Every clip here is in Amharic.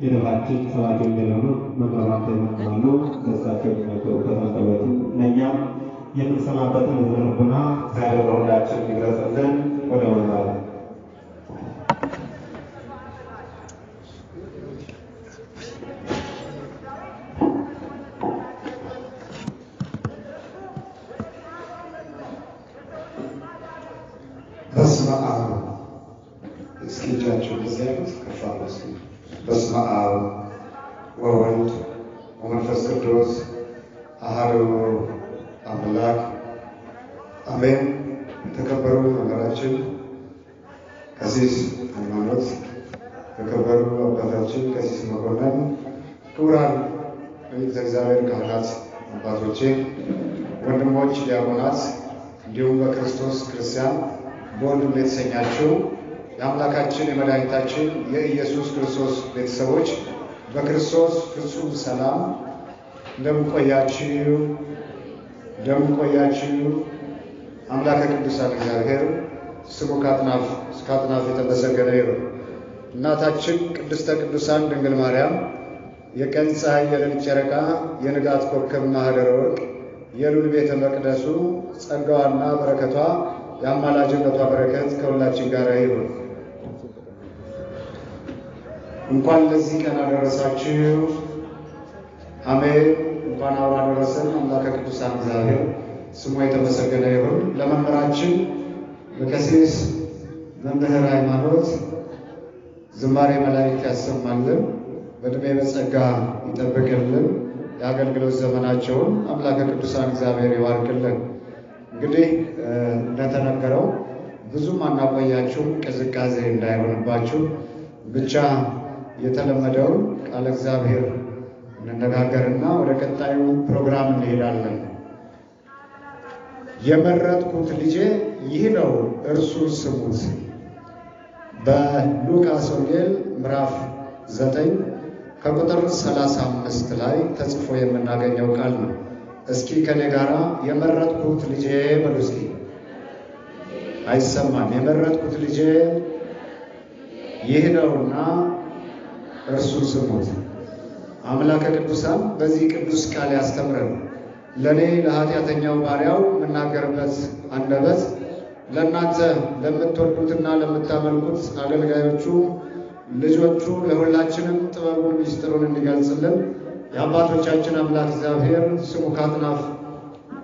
የደባችን ሰባኪ እንደሆኑ መመራት ይመጣሉ። ለሳቸው የሚመጡ ከተቀበቱ ለእኛም የምንሰማበትን ልቦና እግዚአብሔር ለሁላችን ይግለጽልን። ወደ መመራት በስመ አብ እስኪ እጃችሁን ለዚያሉት ከፍ አድርጉ። በስመ አብ ወወልድ ወመንፈስ ቅዱስ አሐዱ አምላክ አሜን። የተከበሩ መምህራችን ቀሲስ ሃይማኖት፣ የተከበሩ አባታችን ቀሲስ መኮንን፣ ክቡራን እግዚአብሔር ካህናት አባቶቼ፣ ወንድሞች ዲያቆናት፣ እንዲሁም በክርስቶስ ክርስቲያን በወንድም የተሰኛችሁ የአምላካችን የመድኃኒታችን የኢየሱስ ክርስቶስ ቤተሰቦች በክርስቶስ ፍጹም ሰላም እንደምንቆያችሁ አምላከ ቅዱሳን እግዚአብሔር ስሙ ከአጥናፍ እስከ አጥናፍ የተመሰገነ ይሁን። እናታችን ቅድስተ ቅዱሳን ድንግል ማርያም የቀን ፀሐይ፣ የሌሊት ጨረቃ፣ የንጋት ኮከብ፣ ማኅደረ ወርቅ፣ የልዑል ቤተ መቅደሱ ጸጋዋና በረከቷ የአማላጅነቷ በረከት ከሁላችን ጋር ይሁን። እንኳን ለዚህ ቀን አደረሳችሁ። አሜን። እንኳን አብሮ አደረሰን። አምላከ ቅዱሳን እግዚአብሔር ስሙ የተመሰገነ ይሁን። ለመምህራችን በቀሲስ መምህር ሃይማኖት ዝማሬ መላእክት ያሰማልን፣ በዕድሜ በጸጋ ይጠብቅልን፣ የአገልግሎት ዘመናቸውን አምላከ ቅዱሳን እግዚአብሔር ይባርክልን። እንግዲህ እንደተነገረው ብዙም አናቆያችሁም፣ ቅዝቃዜ እንዳይሆንባችሁ ብቻ የተለመደውን ቃለ እግዚአብሔር እንነጋገርና ወደ ቀጣዩ ፕሮግራም እንሄዳለን። የመረጥኩት ልጄ ይህ ነው እርሱን ስሙት። በሉቃስ ወንጌል ምዕራፍ 9 ከቁጥር 35 ላይ ተጽፎ የምናገኘው ቃል ነው። እስኪ ከኔ ጋራ የመረጥኩት ልጄ በሉ እስኪ። አይሰማም። የመረጥኩት ልጄ ይህ ነውና እርሱን ስሙት። አምላከ ቅዱሳን በዚህ ቅዱስ ቃል ያስተምረን። ለእኔ ለኃጢአተኛው ባሪያው የምናገርበት አንደበት፣ ለእናንተ ለምትወዱትና ለምታመልኩት አገልጋዮቹ ልጆቹ ለሁላችንም ጥበቡን ሚስጥሩን እንዲገልጽልን የአባቶቻችን አምላክ እግዚአብሔር ስሙ ከአጥናፍ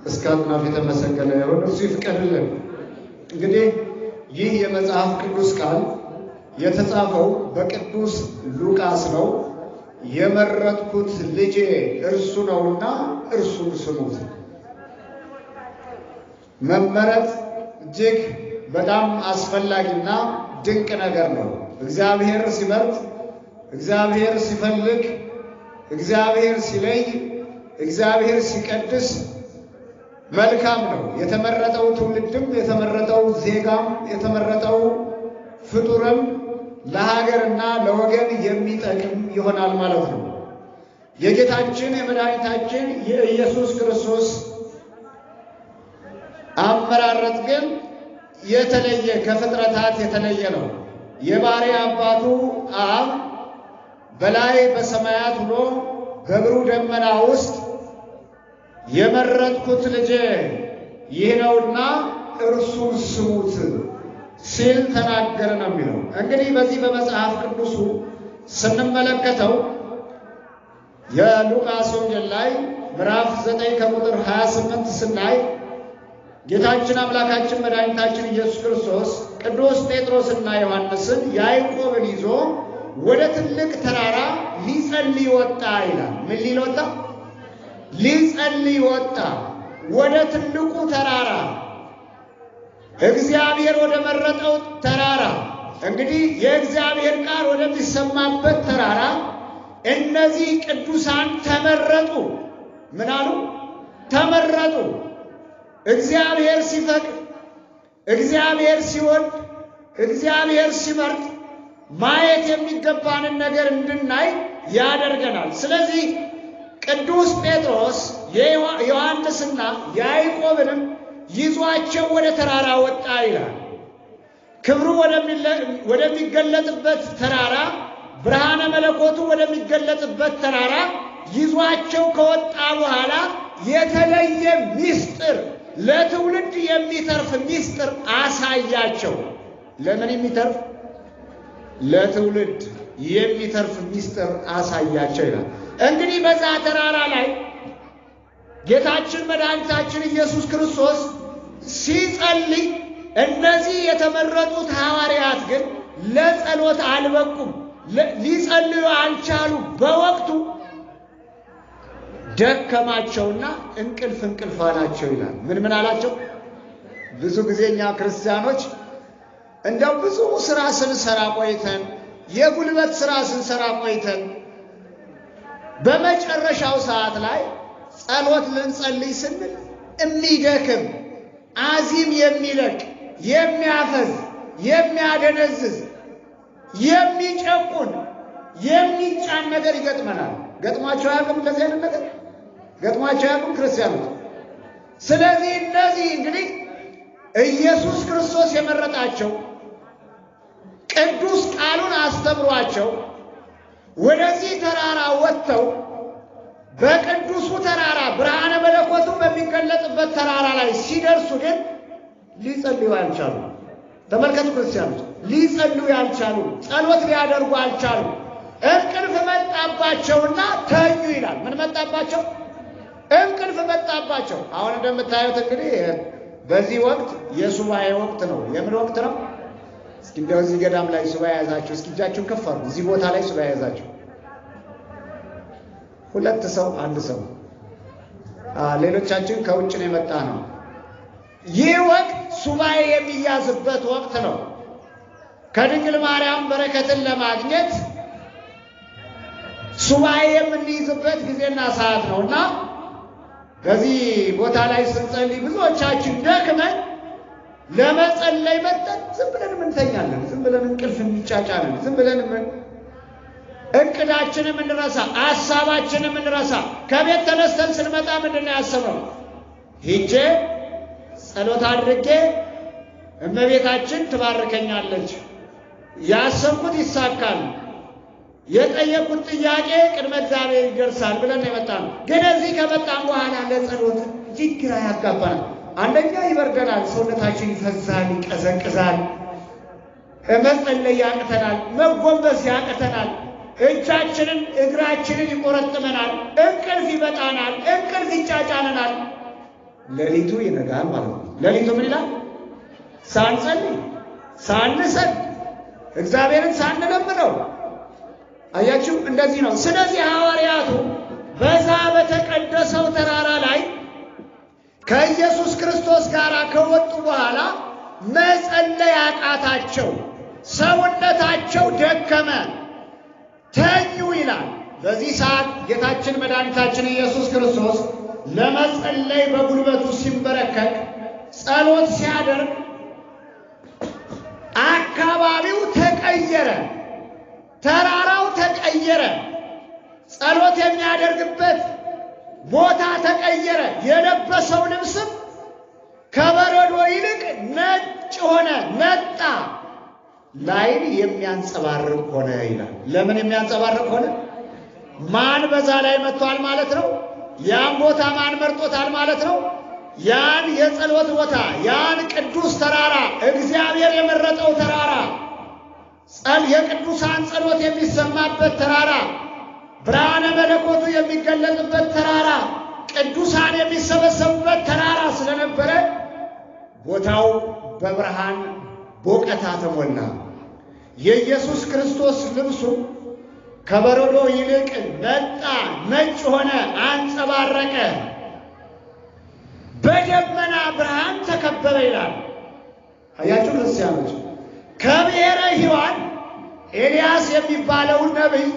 እስከ አጥናፍ የተመሰገነ ይሁን። እርሱ ይፍቀድልን። እንግዲህ ይህ የመጽሐፍ ቅዱስ ቃል የተጻፈው በቅዱስ ሉቃስ ነው። የመረጥኩት ልጄ እርሱ ነውና እርሱን ስሙት። መመረጥ እጅግ በጣም አስፈላጊና ድንቅ ነገር ነው። እግዚአብሔር ሲመርጥ፣ እግዚአብሔር ሲፈልግ፣ እግዚአብሔር ሲለይ፣ እግዚአብሔር ሲቀድስ መልካም ነው። የተመረጠው ትውልድም የተመረጠው ዜጋም የተመረጠው ፍጡርም ለሀገርና ለወገን የሚጠቅም ይሆናል ማለት ነው። የጌታችን የመድኃኒታችን የኢየሱስ ክርስቶስ አመራረጥ ግን የተለየ ከፍጥረታት የተለየ ነው። የባሕርይ አባቱ አብ በላይ በሰማያት ሆኖ በብሩህ ደመና ውስጥ የመረጥኩት ልጄ ይህ ነውና እርሱን ስሙት ሲል ተናገረ ነው የሚለው። እንግዲህ በዚህ በመጽሐፍ ቅዱሱ ስንመለከተው የሉቃስ ወንጌል ላይ ምዕራፍ 9 ከቁጥር 28 ስናይ ጌታችን አምላካችን መድኃኒታችን ኢየሱስ ክርስቶስ ቅዱስ ጴጥሮስና ዮሐንስን ያዕቆብን ይዞ ወደ ትልቅ ተራራ ሊጸልይ ወጣ ይላል። ምን ሊል ወጣ? ሊጸልይ ወጣ ወደ ትልቁ ተራራ፣ እግዚአብሔር ወደ መረጠው ተራራ። እንግዲህ የእግዚአብሔር ቃል ወደሚሰማበት ተራራ እነዚህ ቅዱሳን ተመረጡ። ምን አሉ? ተመረጡ። እግዚአብሔር ሲፈቅድ፣ እግዚአብሔር ሲወድ፣ እግዚአብሔር ሲመርጥ ማየት የሚገባንን ነገር እንድናይ ያደርገናል። ስለዚህ ቅዱስ ጴጥሮስ ዮሐንስና ያዕቆብንም ይዟቸው ወደ ተራራ ወጣ ይላል። ክብሩ ወደሚገለጥበት ተራራ ብርሃነ መለኮቱ ወደሚገለጥበት ተራራ ይዟቸው ከወጣ በኋላ የተለየ ምስጢር ለትውልድ የሚተርፍ ምስጢር አሳያቸው። ለምን የሚተርፍ? ለትውልድ የሚተርፍ ምስጢር አሳያቸው ይላል። እንግዲህ በዛ ተራራ ላይ ጌታችን መድኃኒታችን ኢየሱስ ክርስቶስ ሲጸልይ እነዚህ የተመረጡት ሐዋርያት ግን ለጸሎት አልበቁም፣ ሊጸልዩ አልቻሉ። በወቅቱ ደከማቸውና እንቅልፍ አላቸው ይላል። ምን አላቸው? ብዙ ጊዜ እኛ ክርስቲያኖች እንደው ብዙ ስራ ስንሰራ ቆይተን የጉልበት ስራ ስንሰራ ቆይተን በመጨረሻው ሰዓት ላይ ጸሎት ልንጸልይ ስንል የሚደክም አዚም የሚለቅ የሚያፈዝ የሚያደነዝዝ የሚጨቁን የሚጫን ነገር ይገጥመናል። ገጥሟቸው ያውቅም? እንደዚህ አይነት ነገር ገጥሟቸው ያውቅም ክርስቲያኖች? ስለዚህ እነዚህ እንግዲህ ኢየሱስ ክርስቶስ የመረጣቸው ቅዱስ ቃሉን አስተምሯቸው ወደዚህ ተራራ ወጥተው በቅዱሱ ተራራ ብርሃነ መለኮቱ በሚገለጥበት ተራራ ላይ ሲደርሱ ግን ሊጸልዩ አልቻሉ። ተመልከቱ ክርስቲያኖች፣ ሊጸልዩ አልቻሉ፣ ጸሎት ሊያደርጉ አልቻሉ። እንቅልፍ መጣባቸውና ተኙ ይላል። ምን መጣባቸው? እንቅልፍ መጣባቸው። አሁን እንደምታዩት እንግዲህ በዚህ ወቅት የሱባኤ ወቅት ነው። የምን ወቅት ነው? እስኪ እንደው እዚህ ገዳም ላይ ሱባኤ ያዛችሁ እስኪ እጃችሁን ከፍ አድርጉ። እዚህ ቦታ ላይ ሱባኤ ያዛችሁ ሁለት ሰው አንድ ሰው፣ ሌሎቻችን ከውጭ ነው የመጣ ነው። ይህ ወቅት ሱባኤ የሚያዝበት ወቅት ነው። ከድንግል ማርያም በረከትን ለማግኘት ሱባኤ የምንይዝበት ጊዜና ሰዓት ነውና በዚህ ቦታ ላይ ስንጸልይ ብዙዎቻችን ደክመን ለመጸለይ መጠን ዝም ብለን እንተኛለን። ዝም ብለን እንቅልፍ እንጫጫለን። ዝም ብለን እቅዳችንን እንረሳ፣ ሐሳባችንን እንረሳ። ከቤት ተነስተን ስንመጣ ምንድን ነው ያሰብነው? ሂጄ ጸሎት አድርጌ እመቤታችን ትባርከኛለች፣ ያሰብኩት ይሳካል፣ የጠየቁት ጥያቄ ቅድመ እግዚአብሔር ይደርሳል ብለን ነው የመጣነው። ግን እዚህ ከመጣን በኋላ ለጸሎት እጅግ ግራ ያጋባናል። አንደኛ ይበርደናል፣ ሰውነታችን ይፈዛል፣ ይቀዘቅዛል፣ መጸለይ ያቅተናል፣ መጎንበስ ያቅተናል፣ እጃችንን እግራችንን ይቆረጥመናል፣ እንቅልፍ ይመጣናል፣ እንቅልፍ ይጫጫነናል። ሌሊቱ ይነጋል ማለት ነው። ሌሊቱ ምን ይላል? ሳንጸልይ ሳንሰግድ እግዚአብሔርን ሳንለምነው። አያችሁ፣ እንደዚህ ነው። ስለዚህ ሐዋርያቱ በዛ በተቀደሰው ተራራ ላይ ከኢየሱስ ክርስቶስ ጋር ከወጡ በኋላ መጸለይ አቃታቸው፣ ሰውነታቸው ደከመ፣ ተኙ ይላል። በዚህ ሰዓት ጌታችን መድኃኒታችን ኢየሱስ ክርስቶስ ለመጸለይ በጉልበቱ ሲንበረከክ ጸሎት ሲያደርግ አካባቢው ተቀየረ፣ ተራራው ተቀየረ፣ ጸሎት የሚያደርግበት ቦታ ተቀየረ። የለበሰው ልብስም ከበረዶ ይልቅ ነጭ ሆነ፣ ነጣ፣ ላይን የሚያንጸባርቅ ሆነ ይላል። ለምን የሚያንጸባርቅ ሆነ? ማን በዛ ላይ መጥቷል ማለት ነው? ያን ቦታ ማን መርጦታል ማለት ነው? ያን የጸሎት ቦታ፣ ያን ቅዱስ ተራራ፣ እግዚአብሔር የመረጠው ተራራ፣ የቅዱሳን ጸሎት የሚሰማበት ተራራ፣ ብርሃነ መለኮቱ የሚገለጥበት ተራራ፣ ቅዱሳን የሚሰበሰቡበት ተራራ ስለነበረ ቦታው በብርሃን ቦቀታ ተሞላ። የኢየሱስ ክርስቶስ ልብሱ ከበረዶ ይልቅ ነጣ፣ ነጭ ሆነ፣ አንጸባረቀ፣ በደመና ብርሃን ተከበበ ይላል። አያችሁ ክርስቲያኖች፣ ከብሔረ ሕያዋን ኤልያስ የሚባለው ነቢይ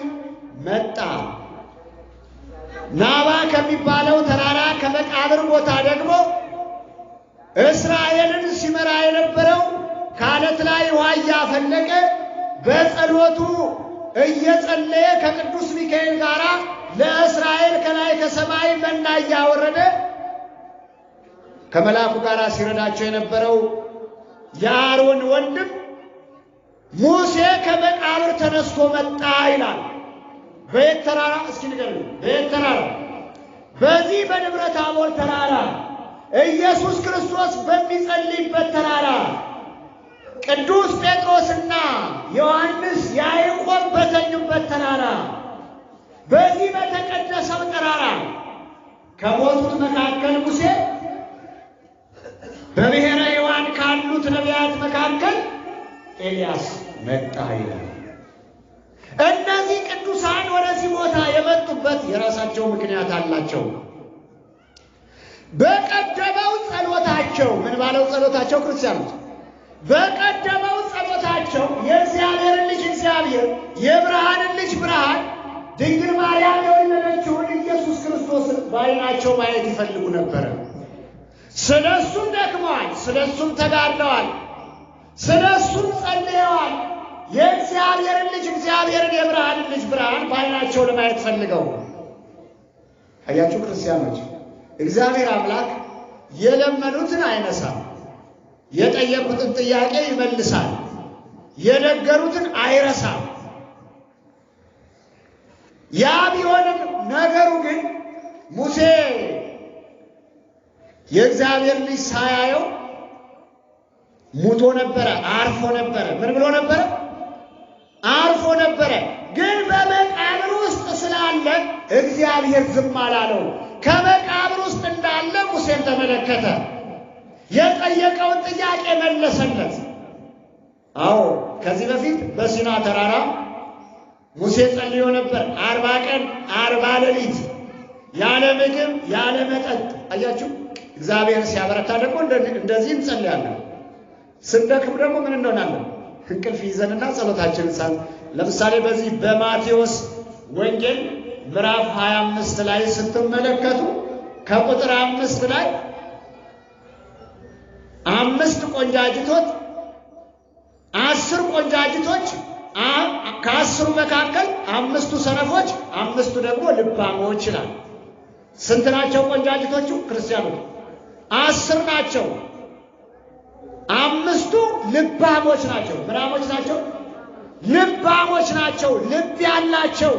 መጣ። ናባ ከሚባለው ተራራ ከመቃብር ቦታ ደግሞ እስራኤልን ሲመራ የነበረው ከዓለት ላይ ውሃ እያፈለቀ በጸሎቱ እየጸለየ ከቅዱስ ሚካኤል ጋር ለእስራኤል ከላይ ከሰማይ መና እያወረደ ከመልአኩ ጋር ሲረዳቸው የነበረው የአሮን ወንድም ሙሴ ከመቃብር ተነስቶ መጣ ይላል። በየት ተራራ? እስኪ ንገሩኝ። በየት ተራራ? በዚህ በደብረ ታቦር ተራራ፣ ኢየሱስ ክርስቶስ በሚጸልይበት ተራራ፣ ቅዱስ ጴጥሮስና ዮሐንስ ያዕቆብ በተኙበት ተራራ፣ በዚህ በተቀደሰው ተራራ ከሞቱት መካከል ሙሴ በብሔረ ሕያዋን ካሉት ነቢያት መካከል ኤልያስ መጣ ይላል። እነዚህ ቅዱሳን ወደዚህ ቦታ የመጡበት የራሳቸው ምክንያት አላቸው። በቀደመው ጸሎታቸው፣ ምን ባለው ጸሎታቸው? ክርስቲያኖች በቀደመው ጸሎታቸው የእግዚአብሔርን ልጅ እግዚአብሔር፣ የብርሃንን ልጅ ብርሃን፣ ድንግል ማርያም የወለደችውን ኢየሱስ ክርስቶስን በዓይናቸው ማየት ይፈልጉ ነበረ። ስለ እሱም ደክመዋል፣ ስለ እሱም ተጋድለዋል፣ ስለ እሱም ጸልየዋል። የእግዚአብሔርን ልጅ እግዚአብሔርን፣ የብርሃንን ልጅ ብርሃን በዓይናቸው ለማየት ፈልገው። አያችሁ ክርስቲያኖች፣ እግዚአብሔር አምላክ የለመኑትን አይነሳም፣ የጠየቁትን ጥያቄ ይመልሳል፣ የነገሩትን አይረሳም። ያ ቢሆንም ነገሩ ግን ሙሴ የእግዚአብሔር ልጅ ሳያየው ሙቶ ነበረ፣ አርፎ ነበረ። ምን ብሎ ነበረ? አርፎ ነበረ። ግን በመቃብር ውስጥ ስላለ እግዚአብሔር ዝም አላለው። ከመቃብር ውስጥ እንዳለ ሙሴን ተመለከተ። የጠየቀውን ጥያቄ መለሰለት። አዎ ከዚህ በፊት በሲና ተራራ ሙሴ ጸልዮ ነበር። 40 ቀን 40 ሌሊት ያለ ምግብ ያለ መጠጥ። አያችሁ እግዚአብሔር ሲያበረታ ደግሞ እንደዚህ እንጸልያለን። ስንደክም ደግሞ ምን እንሆናለን? እንቅልፍ ይዘንና ጸሎታችንን ሳን ለምሳሌ በዚህ በማቴዎስ ወንጌል ምዕራፍ 25 ላይ ስትመለከቱ ከቁጥር 5 ላይ 5 ቆንጃጅቶች 10 ቆንጃጅቶች ከ10ሩ መካከል 5ቱ ሰነፎች 5ቱ ደግሞ ልባሞች ይላል። ስንት ናቸው ቆንጃጅቶቹ? ክርስቲያኖች 10 ናቸው። 5ቱ ልባሞች ናቸው። ምናሞች ናቸው? ልባሞች ናቸው። ልብ ያላቸው፣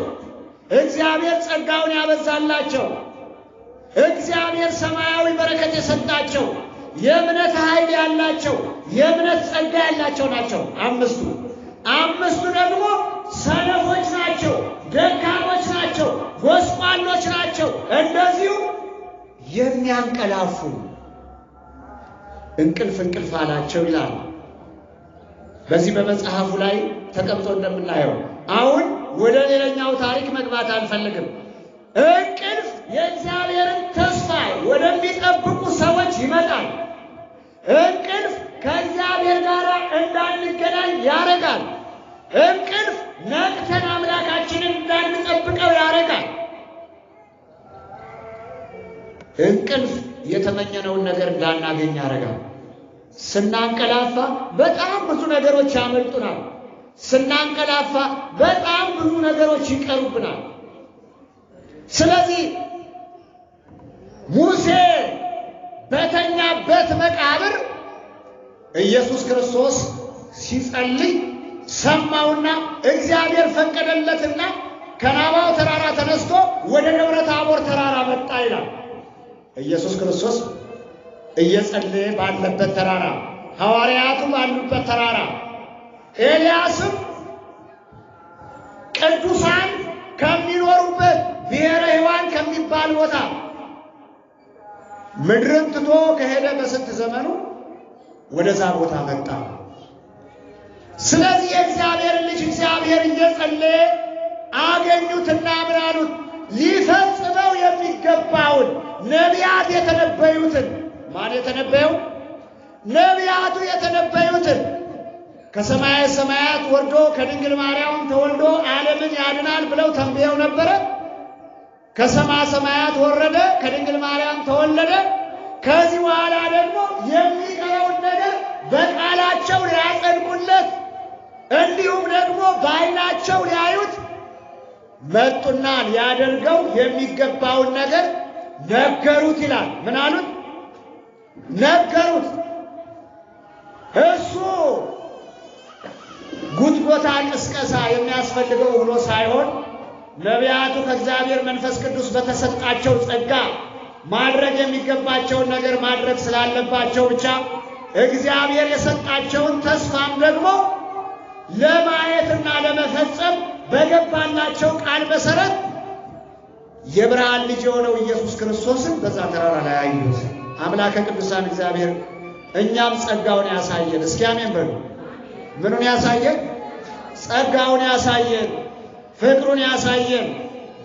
እግዚአብሔር ጸጋውን ያበዛላቸው፣ እግዚአብሔር ሰማያዊ በረከት የሰጣቸው፣ የእምነት ኃይል ያላቸው፣ የእምነት ጸጋ ያላቸው ናቸው 5ቱ። 5ቱ ደግሞ ሰነፎች ናቸው፣ ደካሞች ናቸው፣ ጎስቋሎች ናቸው፣ እንደዚሁ የሚያንቀላፉ እንቅልፍ አላቸው ይላል። በዚህ በመጽሐፉ ላይ ተቀምጦ እንደምናየው አሁን ወደ ሌላኛው ታሪክ መግባት አልፈልግም። እንቅልፍ የእግዚአብሔርን ተስፋ ወደሚጠብቁ ሰዎች ይመጣል። እንቅልፍ ከእግዚአብሔር ጋር እንዳንገናኝ ያረጋል። እንቅልፍ ነቅተን አምላካችንን እንዳንጠብቀው ያረጋል። እንቅልፍ የተመኘነውን ነገር እንዳናገኝ ያረጋል። ስናንቀላፋ በጣም ብዙ ነገሮች ያመልጡናል። ስናንቀላፋ በጣም ብዙ ነገሮች ይቀሩብናል። ስለዚህ ሙሴ በተኛበት መቃብር ኢየሱስ ክርስቶስ ሲጸልይ ሰማውና እግዚአብሔር ፈቀደለትና ከናባው ተራራ ተነስቶ ወደ ደብረ ታቦር ተራራ መጣ ይላል። ኢየሱስ ክርስቶስ እየጸለየ ባለበት ተራራ፣ ሐዋርያቱ ባሉበት ተራራ፣ ኤልያስም ቅዱሳን ከሚኖሩበት ብሔረ ሕያዋን ከሚባል ቦታ ምድርን ትቶ ከሄደ በስንት ዘመኑ ወደዛ ቦታ መጣ። ስለዚህ የእግዚአብሔር ልጅ እግዚአብሔር እየጸለየ አገኙትና ምን አሉት? ሊፈጽመው የሚገባውን ነቢያት የተነበዩትን። ማን የተነበየው? ነቢያቱ የተነበዩትን ከሰማየ ሰማያት ወርዶ ከድንግል ማርያም ተወልዶ ዓለምን ያድናል ብለው ተንብየው ነበረ። ከሰማየ ሰማያት ወረደ፣ ከድንግል ማርያም ተወለደ። ከዚህ በኋላ ደግሞ የሚቀረውን ነገር በቃላቸው ሊያጸድቁለት እንዲሁም ደግሞ በዓይናቸው ሊያዩት መጡና ሊያደርገው የሚገባውን ነገር ነገሩት ይላል። ምን አሉት? ነገሩት። እሱ ጉትጎታ ቅስቀሳ የሚያስፈልገው ብሎ ሳይሆን ነቢያቱ ከእግዚአብሔር መንፈስ ቅዱስ በተሰጣቸው ጸጋ ማድረግ የሚገባቸውን ነገር ማድረግ ስላለባቸው ብቻ እግዚአብሔር የሰጣቸውን ተስፋም ደግሞ ለማየትና ለመፈጸም በገባላቸው ቃል መሰረት የብርሃን ልጅ የሆነው ኢየሱስ ክርስቶስን በዛ ተራራ ላይ አዩት። አምላከ ቅዱሳን እግዚአብሔር እኛም ጸጋውን ያሳየን። እስኪ አሜን በሉ። ምኑን ያሳየን? ጸጋውን ያሳየን፣ ፍቅሩን ያሳየን፣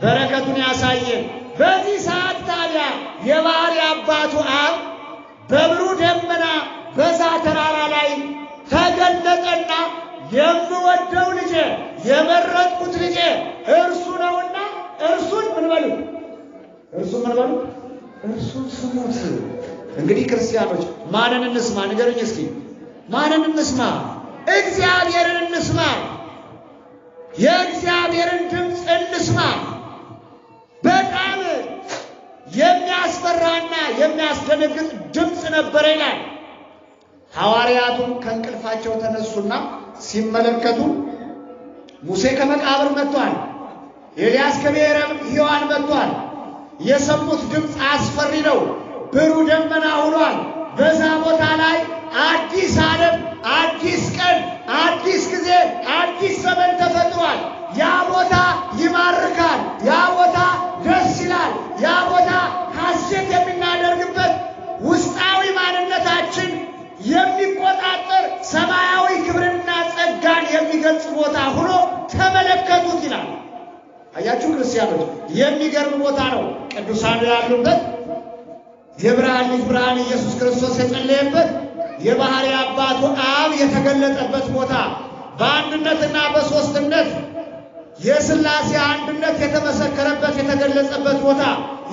በረከቱን ያሳየን። በዚህ ሰዓት ታዲያ የባሕርይ አባቱ አብ በብሩህ ደመና በዛ ተራራ ላይ ተገለጠና የምወደው ልጄ የመረጥኩት ልጄ እርሱ ነውና እርሱን ምን በሉ? እርሱን ስሙት። እንግዲህ ክርስቲያኖች ማንን እንስማ? ንገሩኝ እስኪ። ማንን እንስማ? እግዚአብሔርን እንስማ። የእግዚአብሔርን ድምፅ እንስማ። በጣም የሚያስፈራና የሚያስደነግጥ ድምፅ ነበረ ይላል። ሐዋርያቱም ከእንቅልፋቸው ተነሱና ሲመለከቱ ሙሴ ከመቃብር መጥቷል፣ ኤልያስ ከብሔረ ሕያዋን መጥቷል። የሰሙት ድምፅ አስፈሪ ነው። ብሩህ ደመና ሆኗል። በዛ ቦታ ላይ አዲስ ዓለም፣ አዲስ ቀን፣ አዲስ ጊዜ፣ አዲስ ዘመን ተፈጥሯል። ያ ቦታ ይማርካል። ያ ቦታ ደስ ይላል። ያ ቦታ ሐሴት የምናደርግበት ውስጣዊ ማንነታችን የሚቆጣጠር ሰማያዊ ክብርና ጸጋን የሚገልጽ ቦታ ሆኖ ተመለከቱት ይላል። አያችሁ ክርስቲያኖች፣ የሚገርም ቦታ ነው። ቅዱሳን ያሉበት የብርሃን ልጅ ብርሃን ኢየሱስ ክርስቶስ የጸለየበት የባሕርይ አባቱ አብ የተገለጠበት ቦታ፣ በአንድነትና በሦስትነት የሥላሴ አንድነት የተመሰከረበት የተገለጸበት ቦታ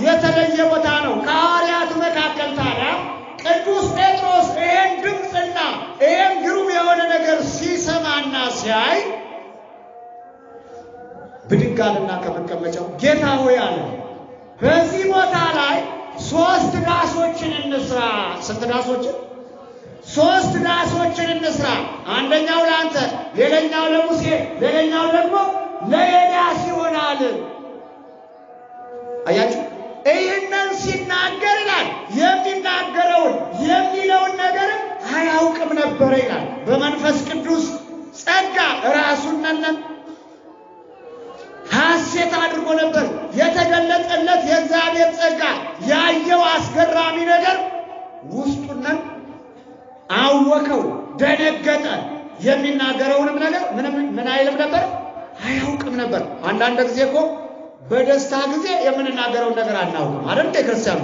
የተለየ ቦታ ነው። ከሐዋርያቱ መካከል ታዲያ ቅዱስ ጴጥሮስ ይህን ድምፅና ይህን ግሩም የሆነ ነገር ሲሰማና ሲያይ ብድግ አለና ከመቀመጫው ጌታ ሆይ አለ፣ በዚህ ቦታ ላይ 3 ዳሶችን እንስራ። ስንት ዳሶችን? 3 ዳሶችን እንስራ። አንደኛው ለአንተ፣ ሌላኛው ለሙሴ፣ ሌላኛው ደግሞ ለኤልያስ ይሆናል። አያችሁ፣ ይህንን ሲናገር ይላል የሚናገረውን የሚለውን ነገር አያውቅም ነበረ ይላል። በመንፈስ ቅዱስ ጸጋ ራሱን ሐሴት አድርጎ ነበር። የተገለጠለት የእግዚአብሔር ጸጋ ያየው አስገራሚ ነገር ውስጡን አወከው፣ ደነገጠ። የሚናገረውንም ነገር ምን አይልም ነበር? አያውቅም ነበር። አንዳንድ ጊዜ እኮ በደስታ ጊዜ የምንናገረውን ነገር አናውቅም አይደል? ክርስቲያኑ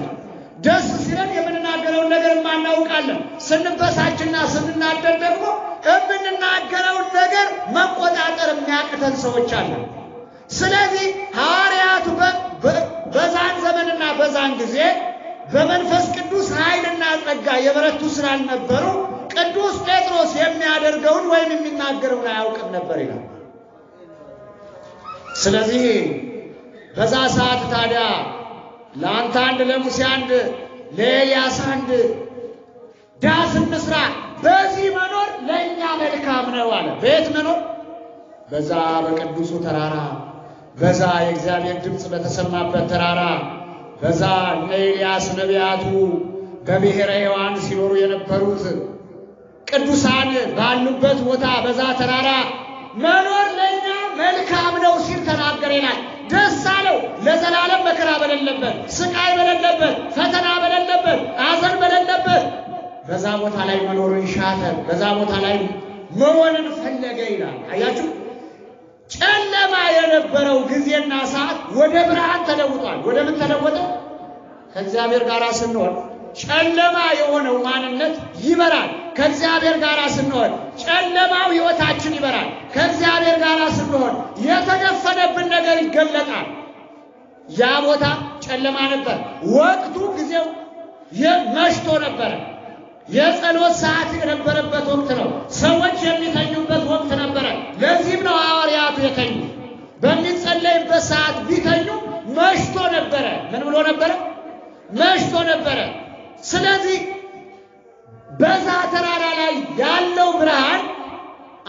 ደስ ሲለን የምንናገረውን ነገር እናውቃለን። ስንበሳጭና ስንናደድ ደግሞ የምንናገረውን ነገር መቆጣጠር የሚያቅተን ሰዎች አለን። ስለዚህ ሐዋርያቱ በዛን ዘመንና በዛን ጊዜ በመንፈስ ቅዱስ ኃይልና ጸጋ የበረቱ ስላልነበሩ ቅዱስ ጴጥሮስ የሚያደርገውን ወይም የሚናገረውን አያውቅም ነበር ይላል። ስለዚህ በዛ ሰዓት ታዲያ ለአንተ አንድ፣ ለሙሴ አንድ፣ ለኤልያስ አንድ ዳስ እንስራ፣ በዚህ መኖር ለእኛ መልካም ነው አለ። በየት መኖር? በዛ በቅዱሱ ተራራ፣ በዛ የእግዚአብሔር ድምፅ በተሰማበት ተራራ፣ በዛ እነ ኤልያስ ነቢያቱ በብሔረ ሕያዋን ሲኖሩ የነበሩት ቅዱሳን ባሉበት ቦታ በዛ ተራራ መኖር ለእኛ መልካም ነው ሲል ተናገረ ይላል። ደስ አለው። ለዘላለም መከራ በሌለበት፣ ስቃይ በሌለበት፣ ፈተና በሌለበት፣ አዘን በሌለበት በዛ ቦታ ላይ መኖርን ሻተ። በዛ ቦታ ላይ መሆንን ፈለገ ይላል። አያችሁ፣ ጨለማ የነበረው ጊዜና ሰዓት ወደ ብርሃን ተለውጧል። ወደ ምን ተለወጠ? ከእግዚአብሔር ጋር ስንሆን ጨለማ የሆነው ማንነት ይበራል። ከእግዚአብሔር ጋር ስንሆን ጨለማው ሕይወታችን ይበራል። ከእግዚአብሔር ጋር ስንሆን የተደፈነብን ነገር ይገለጣል። ያ ቦታ ጨለማ ነበር። ወቅቱ ጊዜው መሽቶ ነበረ። የጸሎት ሰዓት የነበረበት ወቅት ነው። ሰዎች የሚተኙበት ወቅት ነበረ። ለዚህም ነው ሐዋርያቱ የተኙ። በሚጸለይበት ሰዓት ቢተኙ መሽቶ ነበረ። ምን ብሎ ነበረ? መሽቶ ነበረ። ስለዚህ በዛ ተራራ ላይ ያለው ብርሃን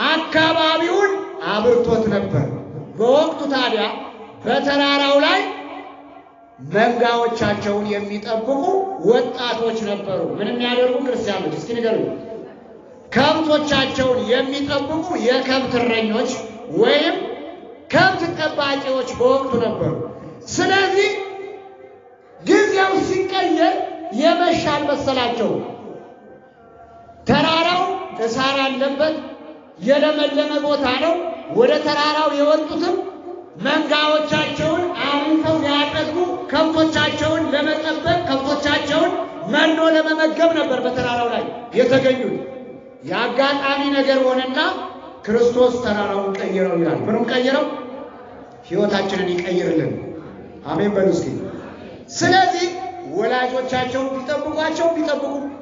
አካባቢውን አብርቶት ነበር። በወቅቱ ታዲያ በተራራው ላይ መንጋዎቻቸውን የሚጠብቁ ወጣቶች ነበሩ። ምን የሚያደርጉ ክርስቲያኖች? እስኪ ንገሩ። ከብቶቻቸውን የሚጠብቁ የከብት እረኞች ወይም ከብት ጠባቂዎች በወቅቱ ነበሩ። ስለዚህ ጊዜው ሲቀየር የመሸ አልመሰላቸው። ተራራው እሳር አለበት፣ የለመለመ ቦታ ነው። ወደ ተራራው የወጡትም መንጋዎቻቸውን አብልተው ሊያጠጡ፣ ከብቶቻቸውን ለመጠበቅ፣ ከብቶቻቸውን መኖ ለመመገብ ነበር በተራራው ላይ የተገኙት። የአጋጣሚ ነገር ሆነና ክርስቶስ ተራራውን ቀይረው ይላል። ምኑን ቀይረው? ሕይወታችንን ይቀይርልን። አሜን በሉ እስኪ። ስለዚህ ወላጆቻቸው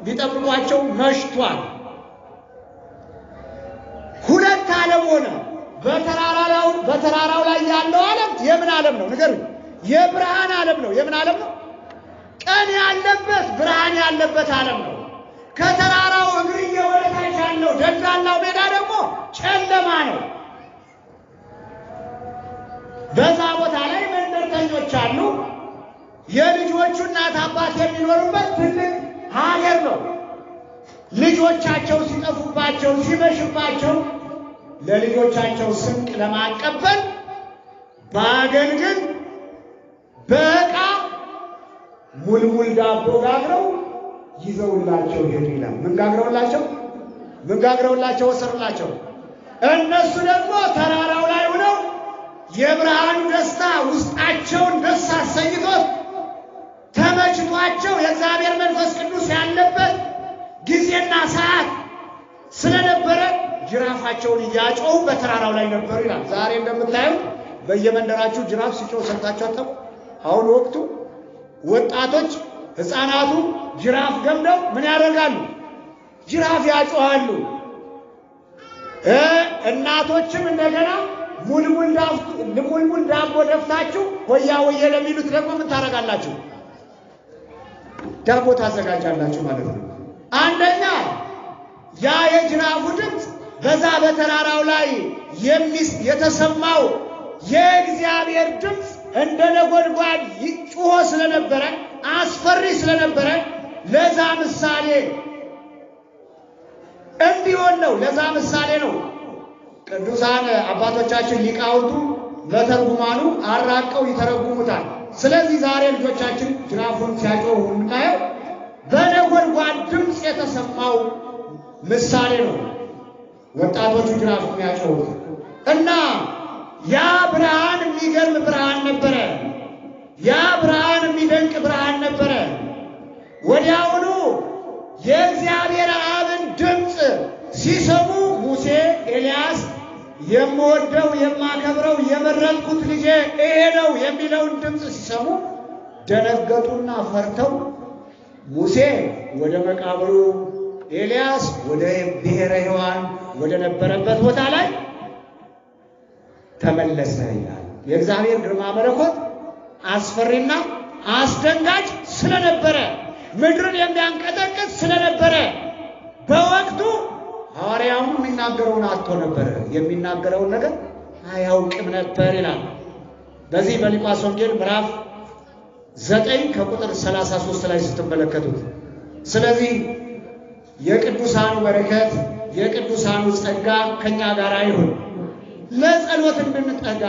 ቢጠብቋቸው መሽቷል። ሁለት ዓለም ሆነ። በተራራው ላይ ያለው ዓለም የምን ዓለም ነው? ንገሩኝ። የብርሃን ዓለም ነው። የምን ዓለም ነው? ቀን ያለበት ብርሃን ያለበት ዓለም ነው። ከተራራው እግርዬ ወደ ታች ያለው ደልዳላው ሜዳ ደግሞ ጨለማ ነው። በዛ ቦታ ላይ መንደርተኞች አሉ። የልጆቹ እናት አባት የሚኖሩበት ትልቅ ሀገር ነው። ልጆቻቸው ሲጠፉባቸው ሲመሽባቸው ለልጆቻቸው ስንቅ ለማቀበል በአገልግል በዕቃ ሙልሙል ዳቦ ጋግረው ይዘውላቸው ሄዱ ይላል። ምን ጋግረውላቸው ወሰዱላቸው። እነሱ ደግሞ ተራራው ላይ ሆነው የብርሃኑ ደስታ ውስጣቸውን ደስ አሰኝቶት ተመችቷቸው የእግዚአብሔር መንፈስ ቅዱስ ያለበት ጊዜና ሰዓት ስለነበረ ጅራፋቸውን እያጮሁ በተራራው ላይ ነበሩ ይላል። ዛሬ እንደምታዩት በየመንደራችሁ ጅራፍ ሲጮህ ሰምታችሁ አታውቁም? አሁን ወቅቱ ወጣቶች ሕፃናቱ ጅራፍ ገምደው ምን ያደርጋሉ? ጅራፍ ያጮሃሉ። እናቶችም እንደገና ሙልሙል ዳቦ ደፍታችሁ ወያ ወየ ለሚሉት ደግሞ ምን ታደርጋላችሁ? ዳቦ ታዘጋጃላችሁ ማለት ነው። አንደኛ ያ የጅራፉ ድምፅ በዛ በተራራው ላይ የተሰማው የእግዚአብሔር ድምፅ እንደ ነጎድጓድ ይጮህ ስለነበረ አስፈሪ ስለነበረ ለዛ ምሳሌ እንዲሆን ነው። ለዛ ምሳሌ ነው ቅዱሳን አባቶቻችን ሊቃውንቱ ለተርጉማኑ አራቀው ይተረጉሙታል። ስለዚህ ዛሬ ልጆቻችን ጅራፉን ሲያጮሁ የምናየው በነጎድጓድ ድምፅ የተሰማው ምሳሌ ነው። ወጣቶቹ ጅራፉን ያጮሁት እና ያ ብርሃን የሚገርም ብርሃን ነበረ። ያ ብርሃን የሚደንቅ ብርሃን ነበረ። ወዲያውኑ የእግዚአብሔር አብን ድምፅ ሲሰሙ ሙሴ፣ ኤልያስ የምወደው የማከብረው የመረጥኩት ልጄ ይሄ ነው የሚለውን ድምፅ ሲሰሙ ደነገጡና ፈርተው ሙሴ ወደ መቃብሩ፣ ኤልያስ ወደ ብሔረ ሕያዋን ወደ ነበረበት ቦታ ላይ ተመለሰ ይላል። የእግዚአብሔር ግርማ መለኮት አስፈሪና አስደንጋጭ ስለነበረ ምድርን የሚያንቀጠቅጥ ስለነበረ በወቅቱ ሐዋርያውም የሚናገረውን አጥቶ ነበረ። የሚናገረውን ነገር አያውቅም ነበር ይላል። በዚህ በሉቃስ ወንጌል ምዕራፍ 9 ከቁጥር 33 ላይ ስትመለከቱት። ስለዚህ የቅዱሳኑ በረከት የቅዱሳኑ ጸጋ ከኛ ጋር ይሁን። ለጸሎት እንድንተጋ፣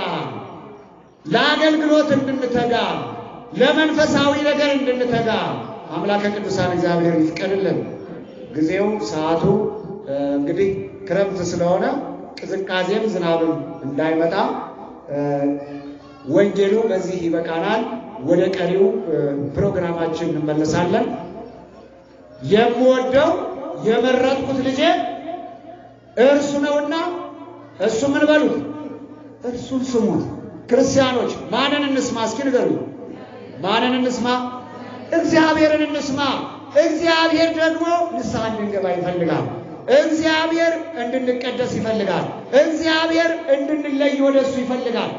ለአገልግሎት እንድንተጋ፣ ለመንፈሳዊ ነገር እንድንተጋ አምላከ ቅዱሳን እግዚአብሔር ይፍቀድልን። ጊዜው ሰዓቱ እንግዲህ ክረምት ስለሆነ ቅዝቃዜም ዝናብም እንዳይመጣ ወንጌሉ በዚህ ይበቃናል። ወደ ቀሪው ፕሮግራማችን እንመለሳለን። የምወደው የመረጥኩት ልጄ እርሱ ነውና እሱ ምን በሉት? እርሱን ስሙት። ክርስቲያኖች ማንን እንስማ? እስኪ ንገሩ። ማንን እንስማ? እግዚአብሔርን እንስማ። እግዚአብሔር ደግሞ ንስሐ እንድንገባ ይፈልጋል። እግዚአብሔር እንድንቀደስ ይፈልጋል። እግዚአብሔር እንድንለይ ወደሱ ይፈልጋል።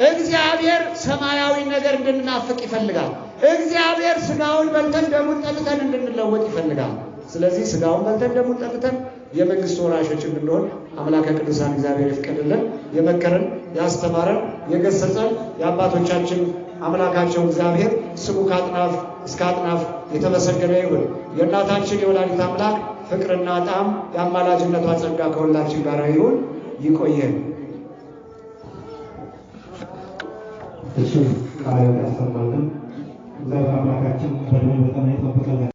እግዚአብሔር ሰማያዊ ነገር እንድንናፍቅ ይፈልጋል። እግዚአብሔር ሥጋውን በልተን ደሙን ጠጥተን እንድንለወጥ ይፈልጋል። ስለዚህ ስጋውን በልተን ደሙን ጠጥተን የመንግስት ወራሾች እንድንሆን አምላከ ቅዱሳን እግዚአብሔር ይፍቀድልን። የመከረን ያስተማረን የገሰጸን የአባቶቻችን አምላካቸው እግዚአብሔር ስሙ ከአጥናፍ እስከ አጥናፍ የተመሰገነ ይሁን። የእናታችን የወላዲት አምላክ ፍቅርና ጣዕም የአማላጅነቷ ጸጋ ከሁላችን ጋር ይሁን። ይቆየን። እሺ ቃል ያሰማልን። እግዚአብሔር አምላካችን በደም በጠና ይጠብቀን።